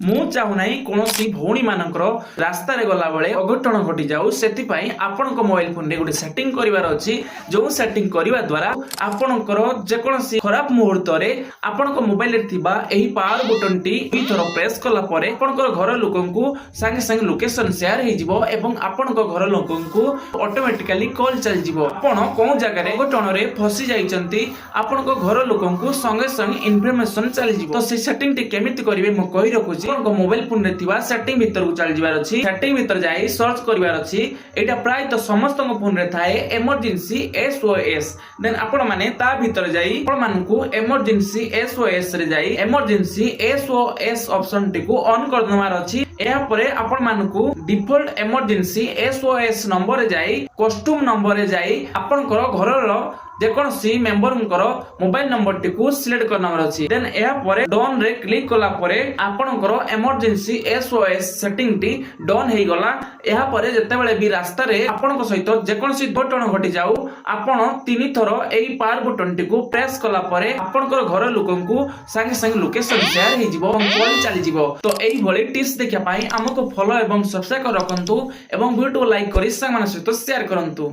ମୁଁ ଚାହୁଁନାହିଁ କୌଣସି ଭଉଣୀ ମାନଙ୍କର ରାସ୍ତାରେ ଗଲା ବେଳେ ଅଘଟଣ ଘଟି ଯାଉ। ସେଥିପାଇଁ ଆପଣଙ୍କ ମୋବାଇଲ ଫୋନରେ ଗୋଟେ ସେଟିଂ କରିବାର ଅଛି, ଯେଉଁ ସେଟିଂ କରିବା ଦ୍ୱାରା ଆପଣଙ୍କର ଯେକୌଣସି ଖରାପ ମୁହୂର୍ତ୍ତରେ ଆପଣଙ୍କ ମୋବାଇଲରେ ଥିବା ଏହି ପାୱାର ବଟନଟି ଦୁଇଥର ପ୍ରେସ୍ କଲା ପରେ ଆପଣଙ୍କର ଘର ଲୋକଙ୍କୁ ସାଙ୍ଗେ ସାଙ୍ଗେ ଲୋକେସନ ସେୟାର ହେଇଯିବ ଏବଂ ଆପଣଙ୍କ ଘର ଲୋକଙ୍କୁ ଅଟୋମେଟିକାଲି କଲ୍ ଚାଲିଯିବ। ଆପଣ କୋଉ ଜାଗାରେ ଅଘଟଣରେ ଫସି ଯାଇଛନ୍ତି ଆପଣଙ୍କ ଘର ଲୋକଙ୍କୁ ସଙ୍ଗେ ସଙ୍ଗେ ଇନଫର୍ମେସନ ଚାଲିଯିବ। ତ ସେଇ ସେଟିଂଟି କେମିତି କରିବେ ମୁଁ କହି ରଖୁଛି। ଆପଣଙ୍କ ମୋବାଇଲ ଫୋନରେ ଥିବା ସେଟିଂ ଭିତରକୁ ଚାଲି ଯିବାର ଅଛି। ସେଟିଂ ଭିତରେ ଯାଇ ସର୍ଚ୍ଚ କରିବାର ଅଛି। ଏଇଟା ପ୍ରାୟତଃ ସମସ୍ତଙ୍କ ଫୋନରେ ଥାଏ ଏମର୍ଜେନ୍ସି SOS। ଦେନ୍ ଆପଣ ମାନେ ତା ଭିତରେ ଯାଇ ଆପଣ ମାନଙ୍କୁ ଏମର୍ଜେନ୍ସି SOS ରେ ଯାଇ ଏମର୍ଜେନ୍ସି SOS ଅପସନ ଟିକୁ ଅନ୍ କରିଦେବାର ଅଛି। ଏହାପରେ ଆପଣ ମାନଙ୍କୁ ଡିଫଲ୍ଟ ଏମର୍ଜେନ୍ସି SOS ନମ୍ବରରେ ଯାଇ କଷ୍ଟୁମ ନମ୍ବରରେ ଯାଇ ଆପଣଙ୍କର ଘରର ଯେକୌଣସି ମେମ୍ବରଙ୍କର ମୋବାଇଲ ନମ୍ବରଟିକୁ ସିଲେକ୍ଟ କରିନେବାର ଅଛି। ଦେନ୍ ଏହାପରେ ଡନ୍ ରେ କ୍ଲିକ୍ କଲା ପରେ ଆପଣଙ୍କର ଏମର୍ଜେନ୍ସି SOS ସେଟିଂଟି ଡନ୍ ହେଇଗଲା। ଏହାପରେ ଯେତେବେଳେ ବି ରାସ୍ତାରେ ଆପଣଙ୍କ ସହିତ ଯେକୌଣସି ଦୁର୍ଘଟଣ ଘଟି ଯାଉ ଆପଣ 3 ଥର ଏହି ପାୱାର ବଟନଟିକୁ ପ୍ରେସ୍ କଲା ପରେ ଆପଣଙ୍କର ଘର ଲୋକଙ୍କୁ ସାଙ୍ଗେ ସାଙ୍ଗେ ଲୋକେସନ ସେୟାର ହେଇଯିବ ଏବଂ କଲ୍ ଚାଲିଯିବ। ତ ଏଇଭଳି ଟିପ୍ସ ଦେଖିବା ପାଇଁ ଆମକୁ ଫଲୋ ଏବଂ ସବସ୍କ୍ରାଇବ ରଖନ୍ତୁ ଏବଂ ଭିଡିଓ ଲାଇକ୍ କରି ସାଙ୍ଗମାନଙ୍କ ସହିତ ସେୟାର କରନ୍ତୁ।